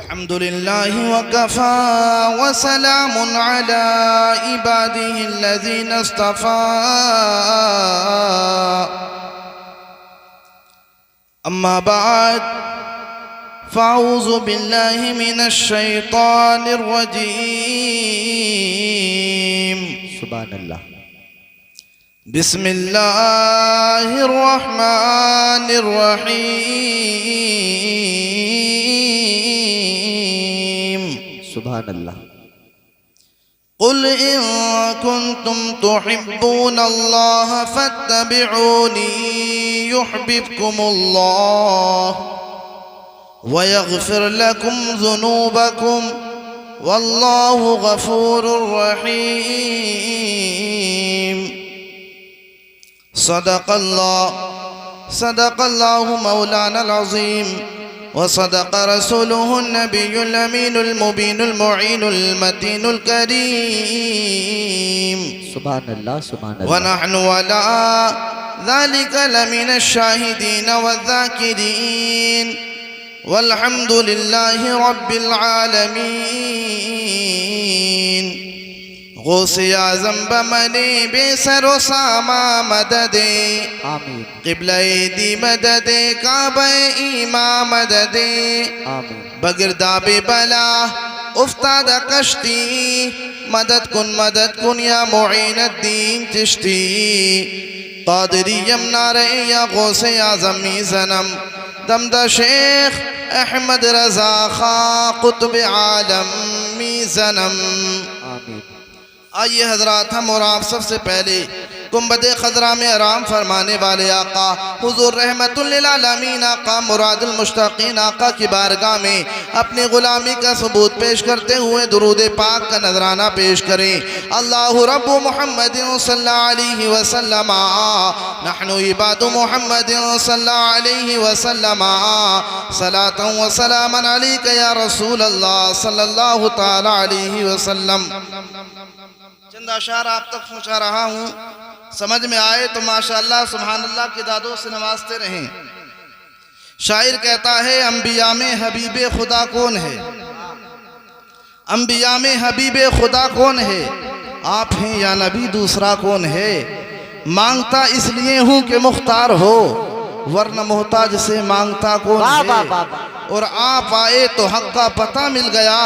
अल्हम्दुलिल्लाहि वकफा व सलामुन अला इबादिहि अल्लज़ीना इस्तफ़ा अम्मा बाद फ़अऊज़ु बिल्लाहि मिनश शैतानिर रजीम। सुभानअल्लाह। बिस्मिल्लाहिर रहमानिर रहीम। सुभानअल्लाह। कुल इन कुन्तुम तुहिब्बूनल्लाह फत्तबिऊनी युहब्बिबकुमुल्लाह व यग़फिर लकुम ज़ुनूबकुम वल्लाहु गफूरुर रहीम। सदक़ल्लाहु मौलानल अज़ीम व सदक़ रसूलुहुन नबियुल अमीनुल मुबीनुल मुईनुल मतीनुल करीम। सुभानअल्लाह सुभानअल्लाह। व नहनु अला ज़ालिका लमिनश शाहिदीन वज़्ज़ाकिरीन वल्हम्दुलिल्लाहि रब्बिल आलमीन। गौसे आज़म बमने बेसरो सामा मददे आमीन क़िबले दी मददे काबे ईमा मददे बगिरदाबे बला उफ्ताद कश्ती मदद कुन या मुईनुद्दीन चिश्ती क़ादिरी यमना रहे या गौसे आज़म सनम दमदा शेख अहमद रज़ा खा कुतुब आलम सनम। आइए हजरात, हम और आप सबसे पहले गुंबद खजरा में आराम फरमाने वाले आका हुजूर रहमतुल लिल आलमीन आका मुरादुल मुश्ताकीन आका की बारगाह में अपनी गुलामी का सबूत पेश करते हुए दुरूद पाक का नजराना पेश करें। अल्लाहु रब्बु मुहम्मदिन सल्लल्लाहु अलैहि वसल्लम नहनु इबादु मुहम्मदिन सल्लल्लाहु अलैहि वसल्लम सलातन व सलामन अलैका या रसूल अल्लाह सल्लल्लाहु तआला अलैहि वसल्लम। चंद अशार आप तक पहुँचा रहा हूँ, समझ में आए तो माशाअल्लाह सुभानअल्लाह की दादों से नवाजते रहें। शायर कहता है, अंबिया में हबीबे खुदा कौन है? अंबिया में हबीबे खुदा कौन है? आप हैं या नबी दूसरा कौन है? मांगता इसलिए हूँ कि मुख्तार हो, वरना मोहताज से मांगता कौन है? और आप आए तो हक का पता मिल गया,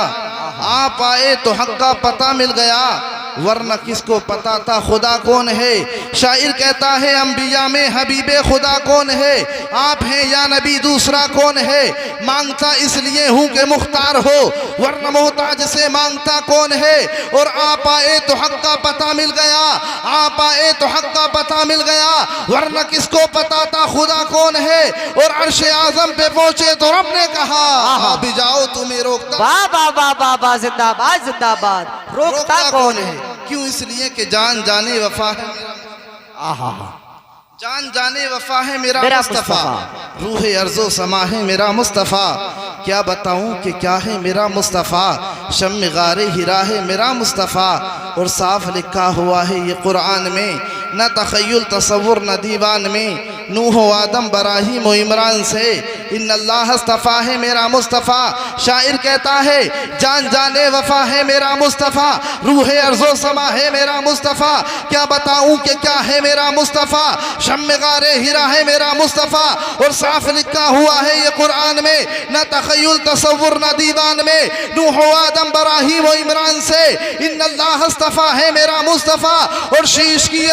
आप आए तो हक का पता मिल गया, वरना किसको पता था खुदा कौन है? शायर कहता है, अंबिया में हबीबे खुदा कौन है? आप हैं या नबी दूसरा कौन है? मांगता इसलिए हूँ कि मुख्तार हो, वरना मोहताज से मांगता कौन है? और आप आए तो हक का पता मिल गया, आप आए तो हक का पता मिल गया, वरना किसको पता था खुदा कौन है? और अर्श आजम पे पहुंचे तो रब ने कहा, अभी जाओ तुम्हें रोकता। वाह जिंदाबाद जिंदाबाद। रोकता कौन है? क्यों? इसलिए कि जान जाने वफा है, जान जाने वफा है मेरा मुस्तफ़ा, रूह अर्ज़ो समा है मेरा मुस्तफ़ा। क्या बताऊं कि क्या है मेरा मुस्तफ़ा, शम्म गारे हिरा है मेरा मुस्तफ़ा। और साफ लिखा हुआ है ये कुरान में, न तख़य्युल तसव्वुर न दीवान में, नूह आदम बराहीम व इमरान से इन्नल्लाह अस्तफ़ा है मेरा मुस्तफ़ा। शायर कहता है, जान जाने वफा है मेरा मुस्तफ़ा, रूह अर्ज़ो समा है मेरा मुस्तफ़ा। क्या बताऊं कि क्या है मेरा मुस्तफ़ा, शम्म गारे हिरा है मेरा मुस्तफ़ा। और साफ लिखा हुआ है ये कुरान में, न तख़य्युल तसव्वुर न दीवान में, नूह आदम बराहीम व इमरान से इन्नल्लाह अस्तफ़ा है मेरा मुस्तफ़ा। और शीश की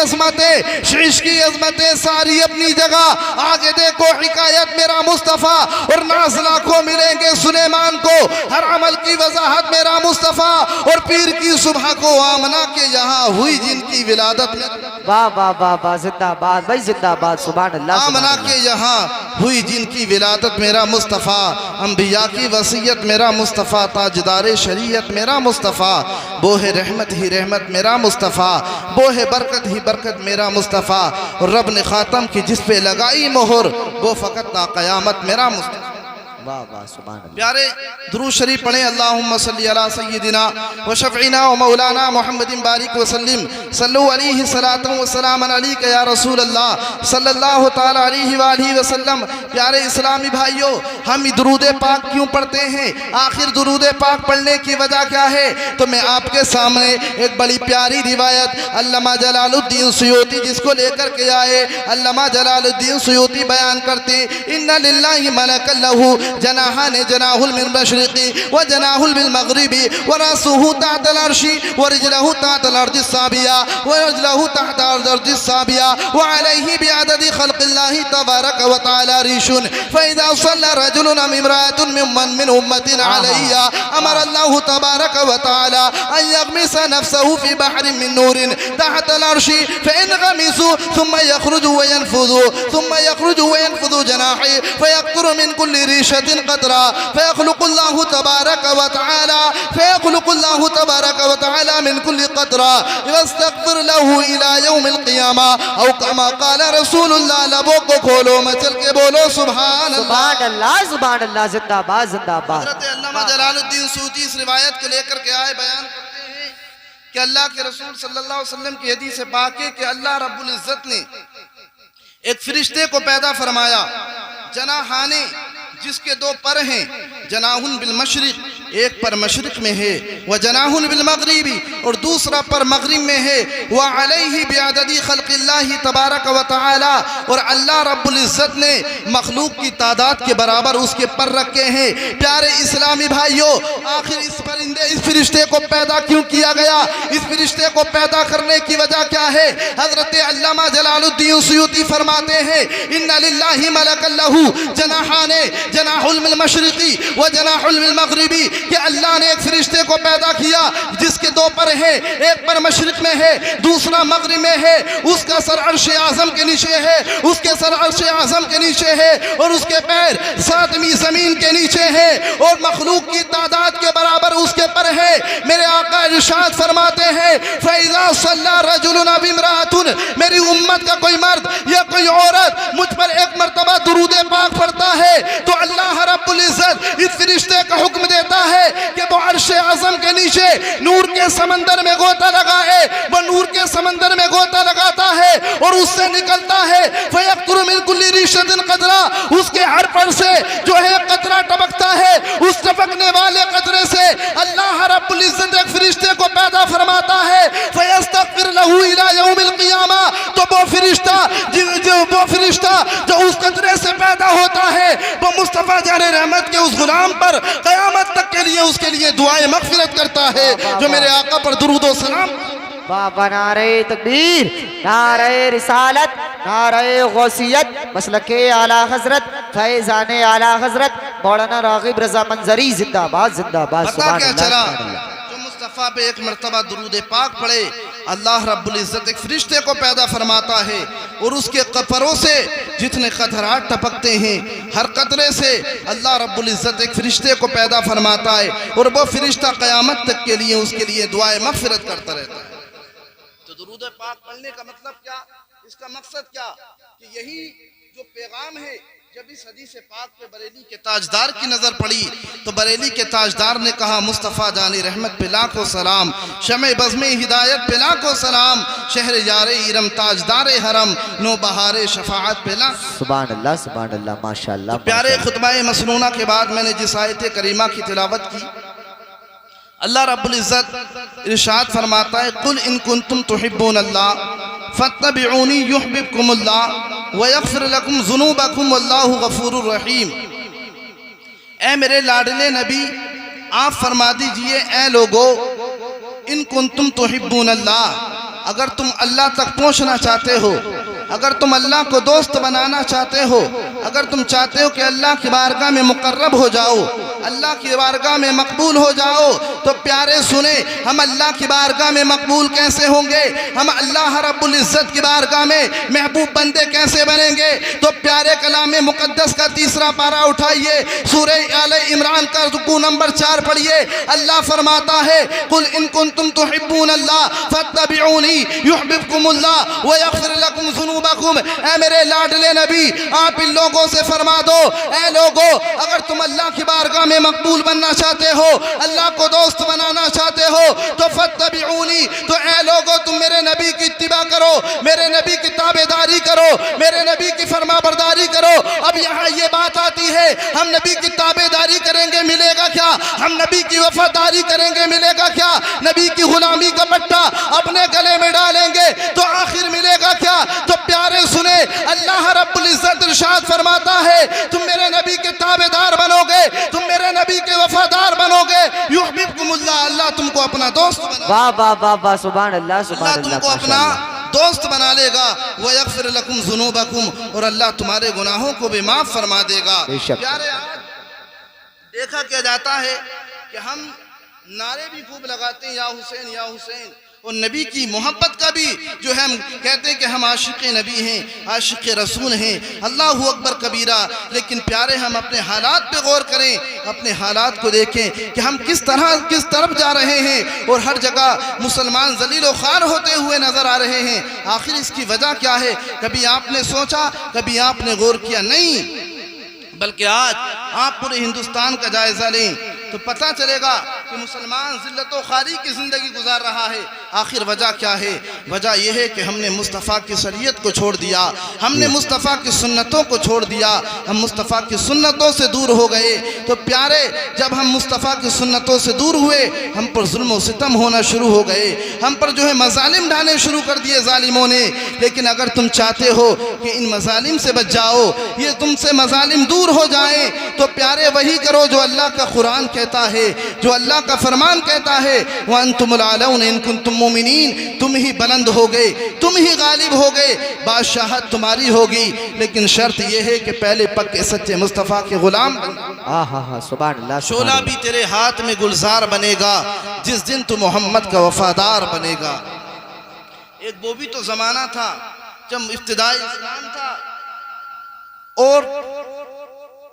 अज़मतें सारी अपनी जगह, आगे देखो हिकायत मेरा मुस्तफ़ा। और नाज़ला को मिलेंगे सुलेमान को, हर अमल की वजाहत मेरा मुस्तफ़ा। और पीर की सुबह को आमना के यहाँ हुई जिनकी विलादत में, वाह वाह वाह वाह, जिंदाबाद भाई जिंदाबाद। सुभानअल्लाह। आमना के यहाँ हुई जिनकी विलादत मेरा मुस्तफ़ा। अंबिया की वसीयत मेरा मुस्तफ़ा, ताजदारे शरीयत मेरा मुस्तफ़ा। बोहे रहमत ही रहमत मेरा मुस्तफ़ा, बोहे बरकत ही बरकत मेरा मुस्तफ़ा। और रब ने ख़ातम की जिस पे लगाई मोहर, वो फ़कत ता क़यामत मेरा मुस्तफ़ा। वाह वाह सुभान अल्लाह। प्यारे दुरूद शरीफ पढ़े। अल्लाहुम्मा सल्ली अला सय्यिदिना व शफ़ीना व मौलाना मुहम्मदिन बारिक व सल्लिम सल्लु अलैहि सलातु व सलाम अलैका या रसूल अल्लाह सल्लल्लाहु ताला अलैहि व आलिहि व सल्लम। प्यारे इस्लामी भाइयों, हम दुरूद पाक क्यों पढ़ते हैं? आखिर दुरूद पाक पढ़ने की वजह क्या है? तो मैं आपके सामने एक बड़ी प्यारी रिवायत अल्लामा जलालुद्दीन सुयूती जिसको लेकर के आए, अल्लामा जलालुद्दीन सुयूती बयान करते हैं, इन्ना लिल्लाहि मलकन लहू जनाहान जनाहुल मिन मशरिकी व जनाहुल मिन मगरिबी व रसूहु तहतल अर्शी व रिजलहु तहतल अर्दिस साबिया व रजलहु तहतल अर्दिस साबिया व अलैहि बिअददि खल्क़िल्लाहि तबारक व तआला रिशुन फइज़ा सल्ला रजुलन अम इम्राअतुन मिन उम्मतिन अलैया अमर अल्लाहु तबारक व तआला अन यग़मिसा नफ्सहु फी बहरिन मिन नूरिन तहतल अर्शी फइन गमिसु थुम्मा यख़रुजु व यनफुज़ु जनाही फयक़तुरु मिन कुल्ली रिशतिन क़तरा फयख़लुक़ुल्लाहु तबारक व तआला मिन कुल्ली क़तरा वस्तग़फ़िर लहू इला यौमिल क़ियामा औ कमा क़ाल रसूलुल्लाह। लबों को खोलो, मचल के बोलो सुभान अल्लाह। सुभान अल्लाह। जिंदाबाद जिंदाबाद। हज़रत अल्लामा जलालुद्दीन सूती इस रिवायत को लेकर के आए, बयान करते हैं कि अल्लाह के रसूल सल्लल्लाहु अलैहि वसल्लम की हदीस पाक है कि अल्लाह रब्बुल इज़्ज़त ने एक फरिश्ते को पैदा फरमाया, जनाहाने जिसके दो पर हैं, जनाहुन बिल मशरिक, एक पर मशरिक में है, व जनाहुन बिल मगरिबी, और दूसरा पर मगरिब में है, व अलैहि बिअददि खल्क़िल्लाहि तबारक व तआला, और अल्लाह रब्बुल इज़्ज़त ने मखलूक की तादाद के बराबर उसके पर रखे हैं। प्यारे इस्लामी भाइयों, आखिर इस परिंदे इस फरिश्ते को पैदा क्यों किया गया? इस फरिश्ते को पैदा करने की वजह क्या है? हज़रत अल्लामा जलालुद्दीन सुयूती फरमाते हैं, इन्ना लिल्लाहि मलकन लहू जनाहाने जनाहुल मिन मशरिकी व जनाहुल मिन मगरिबी, कि अल्लाह ने एक फरिश्ते को पैदा किया जिसके दो पर है, एक पर मशरिक में है, दूसरा मगरिब में है, उसका सर अर्श आज़म के नीचे है, उसके सर अर्श आज़म के नीचे है, और उसके पैर सातवीं ज़मीन के नीचे है, और मखलूक की तादाद के बराबर उसके पर है। मेरे आका इरशाद फरमाते हैं, फ़इज़ा सल्ला रजुलन अव इम्राअतुन, मेरी उम्मत का कोई मर्द या कोई औरत मुझ पर एक मर्तबा दुरूद पाक पढ़ता है तो अल्लाह रब्बुल इज़्ज़त इस फरिश्ते का हुक्म देता है कि वो अर्श आज़म के नीचे नूर के समंदर में गोता लगाए। वो नूर के समंदर में गोता लगाता है और उससे निकलता है, फयक़तुरु मिन कुल्ली रिशतिन क़तरा, उसके हर पर से जो है कतरा टपकता है, उस टपकने वाले कतरे से अल्लाह रब्बुल इज़्ज़त एक फरिश्ते को पैदा फरमाता है, फयस्तग़फ़िर लहू इला यौमिल क़ियामा, तो वो फरिश्ता जो उस कतरे से पैदा होता है वो मुस्तफ़ा जाने रहमत के उस गुलाम पर क़यामत तक के लिए उसके लिए दुआएं मग़फ़िरत करता है जो मेरे आका पर दुरूद व सलाम। बाबा नारे तकबीर, नारे रिसालत, नारे गौसियत, मसलके आला हजरत, फैज़ाने आला हजरत मौलाना राग़िब रज़ा मंज़री जिंदाबाद जिंदाबाद। पता क्या चला? जो मुस्तफ़ा पे एक मरतबा दुरूद पाक पढ़े, अल्लाह रब्बुल इज़्ज़त एक फरिश्ते को पैदा फरमाता है और उसके कपरों से जितने कतरात टपकते हैं, हर कतरे से अल्लाह रब्बुल इज़्ज़त एक फरिश्ते को पैदा फरमाता है और वो फरिश्ता क़यामत तक के लिए उसके लिए दुआए मग़फ़िरत करता रहता है। तो दुरूद पाक पढ़ने का मतलब क्या? इसका मकसद क्या? कि यही जो पैगाम है। जब इस हदीस पाक पे बरेली के ताजदार की नज़र पड़ी तो बरेली के ताजदार ने कहा, मुस्तफ़ा जानी रहमत पे लाखों सलाम, शमे बज़्मे हिदायत पे लाखों सलाम, शहर यारे इरम ताजदार हरम, नो बहारे शफाअत पे लाख। सुभान अल्लाह माशाअल्लाह। तो प्यारे खुतबाए मसनूना के बाद मैंने जिस आयत करीमा की तिलावत की, अल्लाह रब्बुल इज़्ज़त इरशाद फरमाता है, कुल इन कुंतुम तुहिब्बूनल्लाह फत्तबिऊनी युहब्बिबकुमुल्लाह व यग़फ़िर लकुम ज़ुनूबकुम वल्लाहु गफ़ूरुर रहीम। ए मेरे लाडले नबी, आप फरमा दीजिए, ए लोगो, इन कुंतुम तुहिब्बूनल्लाह, अगर तुम अल्लाह तक पहुँचना चाहते हो, अगर तुम अल्लाह को दोस्त बनाना चाहते हो, अगर तुम चाहते हो कि अल्लाह की बारगाह में मुक़र्रब हो जाओ, अल्लाह की बारगाह में मकबूल हो जाओ। तो प्यारे सुने, हम अल्लाह की बारगाह में मकबूल कैसे होंगे, हम अल्लाह रब्बुल इज्जत की बारगाह में महबूब बंदे कैसे बनेंगे। तो प्यारे कलाम मुकद्दस का तीसरा पारा उठाइए, सूरह आले इमरान का रुकू नंबर 4 पढ़िए। अल्लाह फरमाता है, कुल इन कुंतुम तुहिब्बून अल्लाह फत्तबिऊनी युहब्बुकुमुल्लाह व यगफिर लकुम ज़ुनूबकुम। ऐ मेरे लाडले नबी, आप इन लोगों से फरमा दो, ऐ लोगों, अगर तुम अल्लाह की बारगाह में मकबूल बनना चाहते हो, अल्लाह को दोस्त बनाना चाहते हो, तो फत्तबिऊनी, तो ऐ लोगों तुम मेरे नबी की इत्तिबा करो, मेरे नबी की ताबेदारी करो, मेरे नबी की फरमाबरदारी करो। अब यहाँ ये बात आती है, हम नबी की ताबेदारी करेंगे मिलेगा क्या, हम नबी की वफादारी करेंगे मिलेगा क्या, नबी की गुलामी का पट्टा अपने गले में डालेंगे तो आखिर मिलेगा क्या। तो प्यारे सुने, अल्लाह रब्बुल इज्जत इरशाद फरमाता है, तुम मेरे नबी के ताबेदार बनोगे, तुम मेरे नबी के वफादार बनोगे, युहब्बुकुमुल्लाह, अल्लाह तुमको अपना दोस्त बना, वाह वाह वाह वाह, सुभान अल्लाह, सुभान अल्लाह अल्लाह, तुमको अपना दोस्त बना लेगा। व यगफिर लकुम ज़ुनूबकुम, और अल्लाह तुम्हारे गुनाहों को भी माफ फरमा देगा। बेशक। प्यारे, आज देखा क्या जाता है कि हम नारे भी खूब लगाते हैं, या हुसैन या हुसैन, और नबी की मोहब्बत का भी जो है हम कहते हैं कि हम आशिक़ नबी हैं, आशिक़ रसूल हैं, अल्लाहु अकबर कबीरा। लेकिन प्यारे, हम अपने हालात पे गौर करें, अपने हालात को देखें कि हम किस तरफ जा रहे हैं, और हर जगह मुसलमान ज़लील व ख़ार होते हुए नज़र आ रहे हैं। आखिर इसकी वजह क्या है? कभी आपने सोचा, कभी आपने गौर किया? नहीं, बल्कि आज आप पूरे हिंदुस्तान का जायज़ा लें तो पता चलेगा कि मुसलमान ज़िल्लत व ख़ारी की ज़िंदगी गुजार रहा है। आखिर वजह क्या है? वजह यह है कि हमने मुस्तफ़ा की शरीयत को छोड़ दिया, हमने मुस्तफ़ा की सुन्नतों को छोड़ दिया, हम मुस्तफ़ा की सुन्नतों से दूर हो गए। तो प्यारे, जब हम मुस्तफ़ा की सुन्नतों से दूर हुए, हम पर जुल्म व सितम होना शुरू हो गए, हम पर जो है मज़ालिम ढाने शुरू कर दिए ज़ालिमों ने। लेकिन अगर तुम चाहते हो कि इन मज़ालिम से बच जाओ, ये तुमसे मज़ालिम दूर हो जाएं, तो प्यारे वही करो जो अल्लाह का कुरान कहता है, जो अल्लाह का फरमान कहता है, व अंतुमुल आलौन इन कुंतुम मुमिनीन, तुम ही बुलंद हो गए, तुम ही गालिब हो गए, बादशाहत तुम्हारी होगी। लेकिन शर्त यह है कि पहले पक्के सच्चे मुस्तफ़ा के गुलाम बन। सुभान अल्लाह। शोला भी तेरे हाथ में गुलजार बनेगा जिस दिन तू मोहम्मद का वफादार बनेगा। एक वो भी तो जमाना था जब इब्तिदाई इस्लाम था और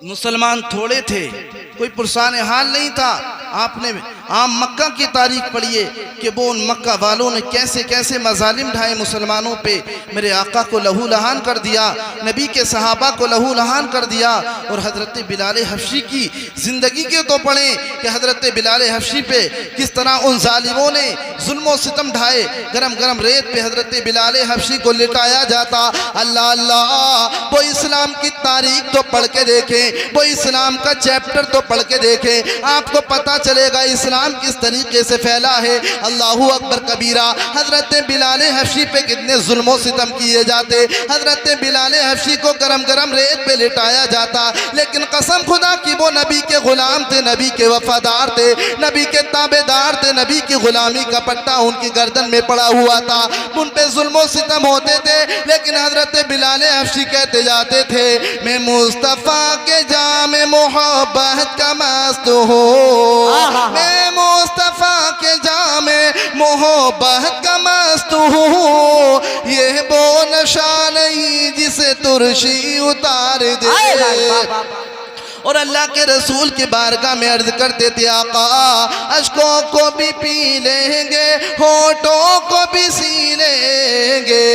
मुसलमान थोड़े थे, कोई पुरसान हाल नहीं था। आपने आम मक्का की तारीख पढ़िए कि वो उन मक्का वालों ने कैसे कैसे मजालिम ढाए मुसलमानों पे। मेरे आका को लहू लहान कर दिया, नबी के सहाबा को लहू लहान कर दिया। और हज़रत बिलाल हबशी की ज़िंदगी के तो पढ़ें कि हज़रत बिलाल हबशी पे किस तरह उन जालिमों ने जुल्म व सितम ढाए। गरम गरम रेत पे हज़रत बिलाल हबशी को लिटाया जाता। अल्लाह अल्लाह, वो इस्लाम की तारीख तो पढ़ के देखें, वो इस्लाम का चैप्टर तो पढ़ के देखें, आपको पता चलेगा इस्लाम किस तरीके से फैला है। अल्लाहु अकबर कबीरा। हज़रत बिलाल हबशी पे कितने जुल्म व सितम किए जाते, हज़रत बिलाल हबशी को गरम गरम रेत पे लिटाया जाता। लेकिन कसम खुदा की वो नबी के गुलाम थे, नबी के वफादार थे, नबी के ताबेदार थे, नबी की गुलामी का पट्टा उनकी गर्दन में पड़ा हुआ था, उन पे जुल्म व सितम होते थे। लेकिन हज़रत बिलाल हबशी कहते जाते थे, मैं मुस्तफ़ा के जामे मोहब्बत का मस्त हो, मैं मुस्तफ़ा के जामे मोहब्बत का मस्त हूँ, ये वो नशा नहीं जिसे तुर्शी उतार दे। और अल्लाह के रसूल की बारगाह में अर्ज करते थे, आका अश्कों को भी पी लेंगे, होठों को भी सी लेंगे,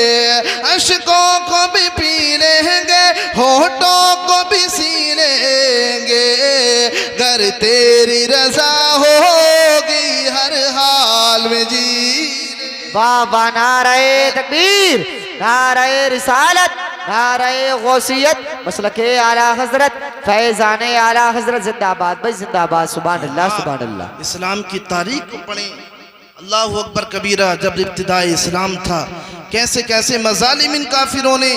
अश्कों को भी पी लेंगे, होठों को भी सी लेंगे, गर तेरी रजा होगी हर हाल में जी। वाह वाह, नारे तकबीर, नारे रिसालत, नारे गौसियत, मसलके आला हजरत, फैज़ाने आला हजरत जिंदाबाद भाई जिंदाबाद। सुभान अल्लाह, सुभान अल्लाह। इस्लाम की तारीख को पढ़ें, अल्लाहु अकबर कबीरा। जब इब्तिदाई इस्लाम था, कैसे कैसे मजालिम इन काफिरों ने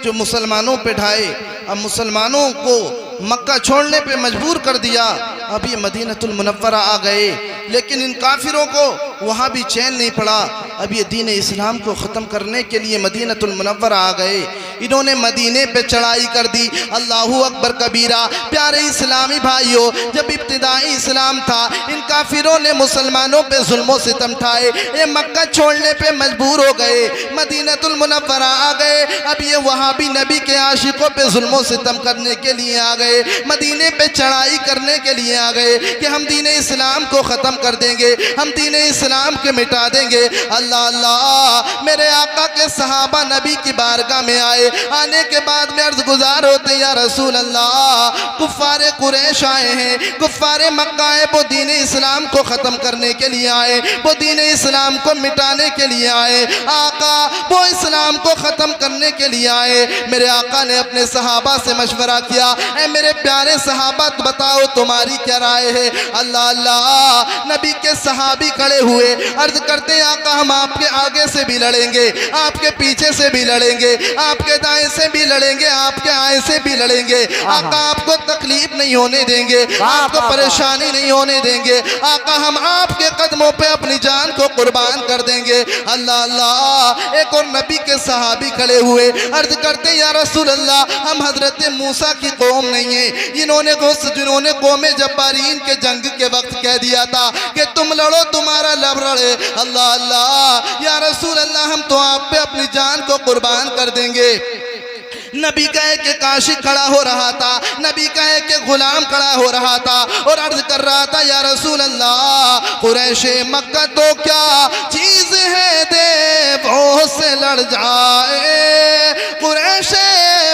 जो मुसलमानों पे ढाए। अब मुसलमानों को मक्का छोड़ने पे मजबूर कर दिया। अब ये मदीनतुल मुनव्वरा आ गए, लेकिन इन काफिरों को वहाँ भी चैन नहीं पड़ा। अब ये दीन इस्लाम को ख़त्म करने के लिए मदीनतुल मुनव्वरा आ गए। इन्होंने मदीने पे चढ़ाई कर दी। अल्लाहू अकबर कबीरा। प्यारे इस्लामी भाइयों, जब इब्तिदाई इस्लाम था, इन काफिरों ने मुसलमानों पे जुल्म सितम ठाए। ये मक्का छोड़ने पे मजबूर हो गए, मदीनतुल मुनव्वरा आ गए। अब ये वहाँ भी नबी के आशिकों पे जुल्म सितम करने के लिए आ गए, मदीने पे चढ़ाई करने के लिए आ गए कि हम दीन इस्लाम को ख़त्म कर देंगे, हम दीन इस्लाम के मिटा देंगे। अल्लाह अल्लाह, मेरे आका के सहाबा नबी की बारगाह में आए। आने के बाद में अर्ज़ गुजार होते, या रसूल अल्लाह, कुफ़ारे कुरैश आए हैं, कुफ़ारे मक्का आए, वो दीन इस्लाम को ख़त्म करने के लिए आए, वो दीन इस्लाम को मिटाने के लिए आए। आका वो इस्लाम को ख़त्म करने के लिए आए। मेरे आका ने अपने सहाबा से मशवरा किया, ऐ मेरे प्यारे सहाबा बताओ तुम्हारी क्या राय है। अल्लाह अल्लाह, नबी के सहाबी खड़े हुए, अर्ज करते आका हम आपके आगे से भी लड़ेंगे, आपके पीछे से भी लड़ेंगे, आपके दाएं से भी लड़ेंगे, आपके आए से भी लड़ेंगे। आका आपको तकलीफ नहीं होने देंगे, आपको परेशानी नहीं होने देंगे। आका हम आपके कदमों पे अपनी जान को कुर्बान कर देंगे। अल्लाह अल्लाह, एक और नबी के सहाबी खड़े हुए, अर्ज करते या रसूल अल्लाह, हम हजरत मूसा की कौम नहीं है, जिन्होंने कौमे जब्बारीन के जंग के वक्त कह दिया था कि तुम लड़ो तुम्हारा लब लड़े। अल्लाह अल्लाह, या रसूल अल्लाह, हम तो आप पे अपनी जान को कुर्बान कर देंगे। नबी का एक काशिक खड़ा हो रहा था, नबी का एक गुलाम खड़ा हो रहा था और अर्ज कर रहा था, या रसूल अल्लाह, कुरैश मक्का तो क्या चीज है, देवों से लड़ जाए। कुरैश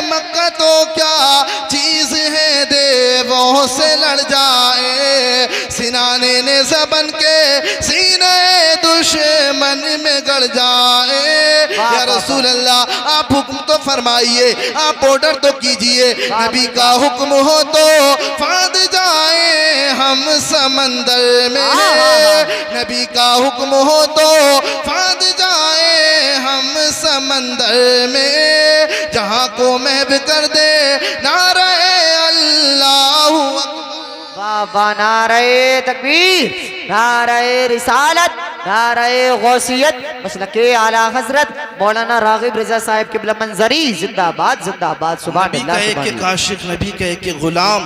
मक्का तो क्या चीज है, देवों से लड़ जाए। सिनाने ने ज़बन के सीने दुश्मन में गड़ जाए। या रसूल अल्लाह, आप हुक्म तो फरमाइए, आप ऑर्डर तो कीजिए। नबी का हुक्म हो तो फांद जाए हम समंदर में, नबी का हुक्म हो तो फांद जाए हम समंदर में। जहां को महब कर दे नारे अल्लाहू अकबर। बाबा नारे तकबीर, नारे रिसालत, नारे गौसियत, मसलके आला हजरत मौलाना रागिब रजा साहिब क़िबला मंजरी जिंदाबाद जिंदाबाद। सुभान अल्लाह, नबी का एक काशिक, नबी का एक गुलाम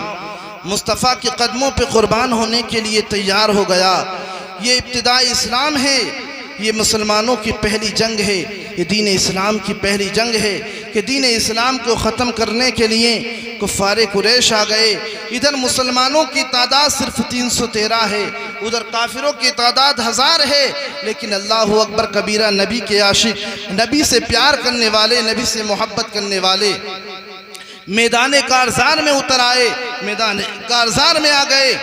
मुस्तफ़ा के कदमों पे कुर्बान होने के लिए तैयार हो गया। ये इब्तिदाई इस्लाम है, ये मुसलमानों की पहली जंग है, ये दीन इस्लाम की पहली जंग है कि दीन इस्लाम को ख़त्म करने के लिए कुफ़ारे कुरैश आ गए। इधर मुसलमानों की तादाद सिर्फ 313 है, उधर काफिरों की तादाद 1000 है। लेकिन अल्लाहु अकबर कबीरा, नबी के आशिक, नबी से प्यार करने वाले, नबी से मोहब्बत करने वाले मैदान कारज़ार में उतर आए, मैदान कारज़ार में आ गए।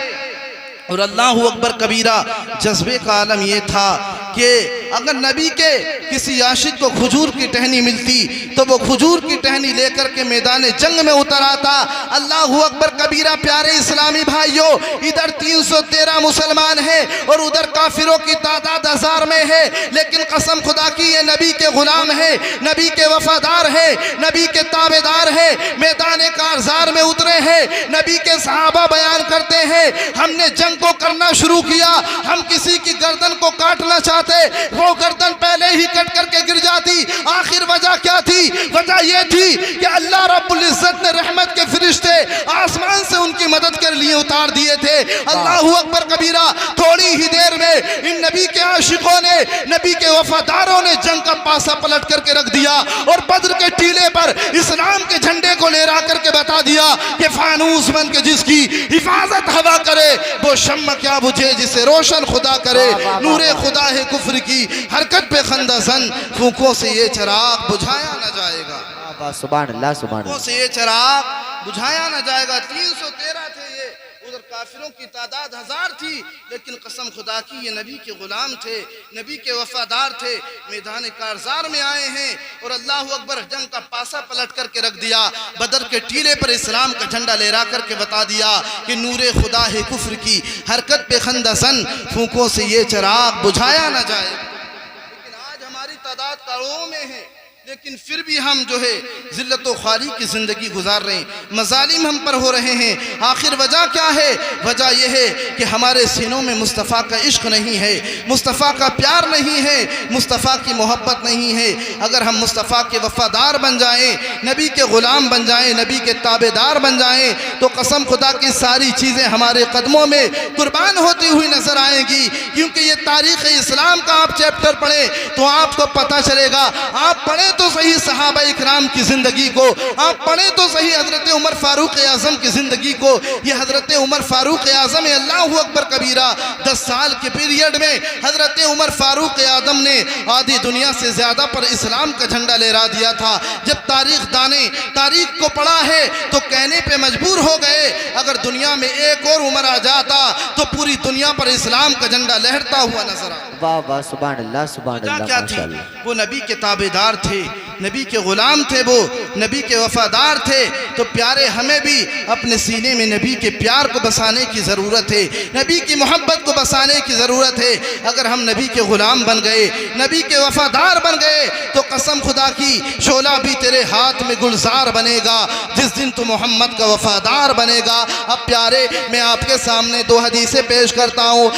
और अल्लाहु अकबर कबीरा, जज्बे का आलम यह था कि अगर नबी के किसी आशिक को खजूर की टहनी मिलती तो वो खजूर की टहनी लेकर के मैदान जंग में उतर आता। अल्लाहु अकबर कबीरा। प्यारे इस्लामी भाइयों, इधर 313 मुसलमान हैं और उधर काफिरों की तादाद 1000 में है। लेकिन कसम खुदा की, ये नबी के गुलाम है, नबी के वफादार है, नबी के ताबेदार है, मैदान कारज़ार में उतरे हैं। नबी के सहाबा बयान करते हैं, हमने जंग को करना शुरू किया, हम किसी की गर्दन को काटना चाहते, वो गर्दन पहले ही कट करके गिर जाती। आखिर वजह क्या थी? वजह ये थी कि अल्लाह रब्बुल इज्जत ने रहमत के फरिश्ते आसमान से उनकी मदद के लिए उतार दिए थे। अल्लाहु अकबर कबीरा। थोड़ी ही देर में इन नबी के आशिकों ने, नबी के वफादारों ने जंग का पासा पलट करके रख दिया और बद्र के टीले पर इस्लाम के झंडे को लहरा करके बता दिया कि फानूस बन के जिसकी हिफाजत हवा करे वो शम्मा क्या बुझे जिसे रोशन खुदा करे। नूरे खुदा है कुफ्र की हरकत पे खंदासन, फूकों से ये चिराग बुझाया न जाएगा। सुभान अल्लाह, सुभान फूकों से ये चिराग बुझाया न जाएगा। 313 थे ये, उधर काफिरों की तादाद 1000 थी। लेकिन कसम खुदा की, ये नबी के गुलाम थे, नबी के वफादार थे। मैदान कारज़ार में आए हैं और अल्लाहु अकबर जंग का पासा पलट करके रख दिया। बदर के टीले पर इस्लाम का झंडा लहरा करके बता दिया कि नूरे खुदा है कुफ्र की हरकत पे खंदासन, फूकों से ये चिराग बुझाया न जाए। लेकिन आज हमारी तादाद करोड़ों में है, लेकिन फिर भी हम जो है जिल्लत व ख्वारी की ज़िंदगी गुजार रहे हैं, मज़ालिम हम पर हो रहे हैं। आखिर वजह क्या है? वजह यह है कि हमारे सीनों में मुस्तफ़ा का इश्क नहीं है, मुस्तफ़ा का प्यार नहीं है, मुस्तफ़ा की मोहब्बत नहीं है। अगर हम मुस्तफ़ा के वफ़ादार बन जाएं, नबी के ग़ुलाम बन जाएं, नबी के ताबेदार बन जाएं, तो कसम खुदा की सारी चीज़ें हमारे कदमों में कुर्बान होती हुई नज़र आएंगी। क्योंकि ये तारीख़ इस्लाम का आप चैप्टर पढ़ें तो आपको पता चलेगा। आप पढ़ें तो सही सहाबा इकराम की ज़िंदगी को, आप पढ़ें तो सही हज़रत उमर फ़ारूक आज़म की ज़िंदगी को। ये हज़रत उमर फ़ारूक आज़म अल्लाहु अकबर कबीरा 10 साल के पीरियड में हज़रत उमर फ़ारूक आज़म ने आधी दुनिया से ज़्यादा पर इस्लाम का झंडा लहरा दिया था। जब तारीख़ दाने तारीख़ को पढ़ा है तो कहने पे मजबूर हो गए, अगर दुनिया में एक और उमर आ जाता तो पूरी दुनिया पर इस्लाम का झंडा लहरता हुआ नजर आता। वाह वाह, सुभान अल्लाह, सुभान अल्लाह, क्या थी? माशाअल्लाह। वो नबी के ताबेदार थे, नबी के गुलाम थे, वो नबी के वफादार थे। तो प्यारे हमें भी अपने सीने में नबी के प्यार को बसाने की ज़रूरत है, नबी की मोहब्बत को बसाने की ज़रूरत है। अगर हम नबी के गुलाम बन गए, नबी के वफादार बन गए, तो कसम खुदा की शोला भी तेरे हाथ में गुलजार बनेगा जिस दिन तू मोहम्मद का वफादार बनेगा। अब प्यारे मैं आपके सामने 2 हदीसें पेश करता हूँ।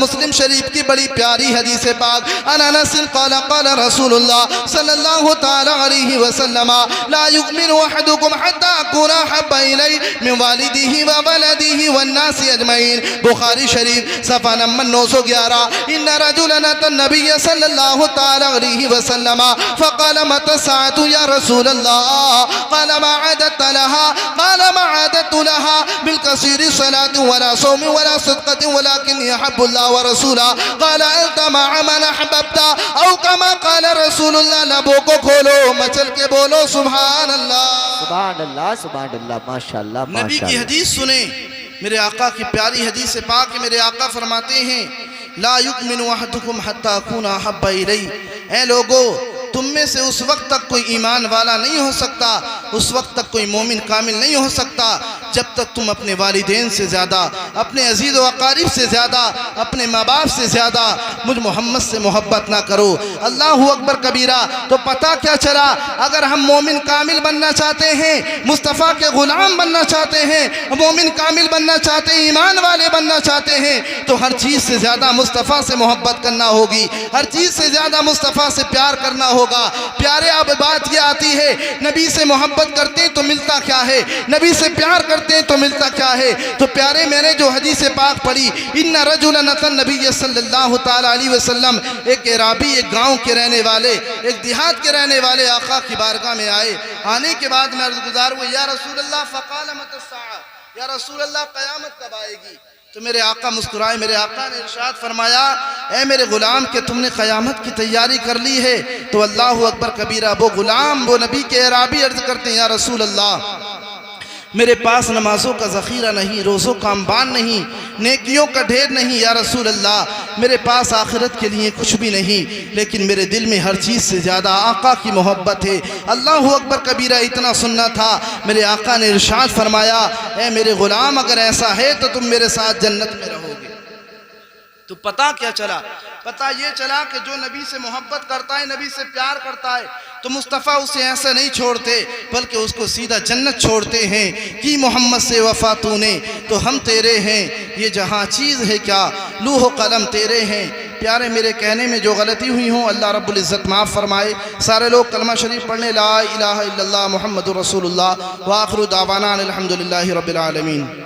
मुस्लिम शरीफ की बड़ी प्यारी हदीस पाक, अनस क़ाल क़ाल रसूलुल्लाह सल्लल्लाहु तआला अलैहि वसल्लम ला युमिनु अहदुकुम हत्ता अकूना हब्बा इलैहि मिन वालिदिही व वलदिही वन नासी अजमईन। बुखारी शरीफ सफ़ा नंबर 911। इन्ना रजुलन अता नबिय सल्लल्लाहु तआला अलैहि वसल्लम फ़क़ाल मता साअतु या रसूलल्लाह क़ाल मा अदत लहा क़ाल मा अदत लहा बिल कसीरी सलात वला सौम वला सदक़त वलाकिन यहब्बुल्लाह व रसूला क़ाल अंता मअ मन अहबब्ता औ कमा क़ाल रसूलुल्लाह। लबों को खोलो, मचल के बोलो सुभान अल्लाह, सुभान अल्लाह, सुभान अल्लाह, माशाअल्लाह, नबी की माशाअल्लाह। हदीस सुने, मेरे आका की प्यारी हदीस पाक। मेरे आका फरमाते हैं ला युमिनु अहदुकुम हत्ता अकूना हब्बा इलैहि। ऐ लोगो, तुम में से उस वक्त तक कोई ईमान वाला नहीं हो सकता, उस वक्त तक कोई मोमिन कामिल नहीं हो सकता जब तक तुम अपने वालिदैन से ज़्यादा, अपने अजीज़ व अकारीब से ज़्यादा, अपने माँ बाप से ज़्यादा मुझ मोहम्मद से मोहब्बत ना करो। अल्लाहु अकबर कबीरा। तो पता क्या चला, अगर हम मोमिन कामिल बनना चाहते हैं, मुस्तफ़ा के ग़ुलाम बनना चाहते हैं, मोमिन कामिल बनना चाहते हैं, ईमान वाले बनना चाहते हैं, तो हर चीज़ से ज़्यादा मुस्तफ़ा से मोहब्बत करना होगी, हर चीज़ से ज़्यादा मुस्तफ़ा से प्यार करना होगा। प्यारे अब बात यह आती है, नबी से मोहब्बत करते हैं तो मिलता क्या है, नबी से प्यार करते हैं तो मिलता क्या है? तो प्यारे मैंने जो हदीस पाक पढ़ी, इन्ना रजुलन अतन नबी सल्लल्लाहु तआला अलैहि वसल्लम, एक एराबी, एक गांव के रहने वाले, एक देहात के रहने वाले आका की बारगाह में आए। आने के बाद मैं अर्ज़गुज़ार हुआ, या रसूल अल्लाह फ़क़ाल मता अस्साअ, या रसूल अल्लाह क़यामत कब आएगी? तो मेरे आका मुस्कुराए, मेरे आका ने इरशाद फरमाया, ए मेरे गुलाम के तुमने क़यामत की तैयारी कर ली है? तो अल्लाहु अकबर कबीरा। वो गुलाम, वो नबी के एराबी अर्ज़ करते हैं, या रसूल अल्लाह, मेरे पास नमाज़ों का ज़ख़ीरा नहीं, रोज़ों का अंबान नहीं, नेकियों का ढेर नहीं, या रसूल अल्लाह, मेरे पास आखिरत के लिए कुछ भी नहीं, लेकिन मेरे दिल में हर चीज़ से ज़्यादा आका की मोहब्बत है। अल्लाहु अकबर कबीरा। इतना सुनना था, मेरे आका ने इरशाद फरमाया, ए मेरे ग़ुलाम, अगर ऐसा है तो तुम मेरे साथ जन्नत में रहोगे। तो पता क्या चला? पता ये चला कि जो नबी से मोहब्बत करता है, नबी से प्यार करता है, तो मुस्तफ़ा उसे ऐसा नहीं छोड़ते, बल्कि उसको सीधा जन्नत छोड़ते हैं कि मोहम्मद से वफ़ा तूने तो हम तेरे हैं, ये जहाँ चीज़ है क्या लूह कलम तेरे हैं। प्यारे मेरे कहने में जो गलती हुई हो अल्लाह रब्बुल इज़्ज़त माफ़ फरमाए। सारे लोग कलमा शरीफ पढ़ने, ला इलाहा इल्लल्लाह मुहम्मदुर रसूलुल्लाह व आखिरु दावाना अनिल हम्दुलिल्लाहि रब्बिल आलमीन।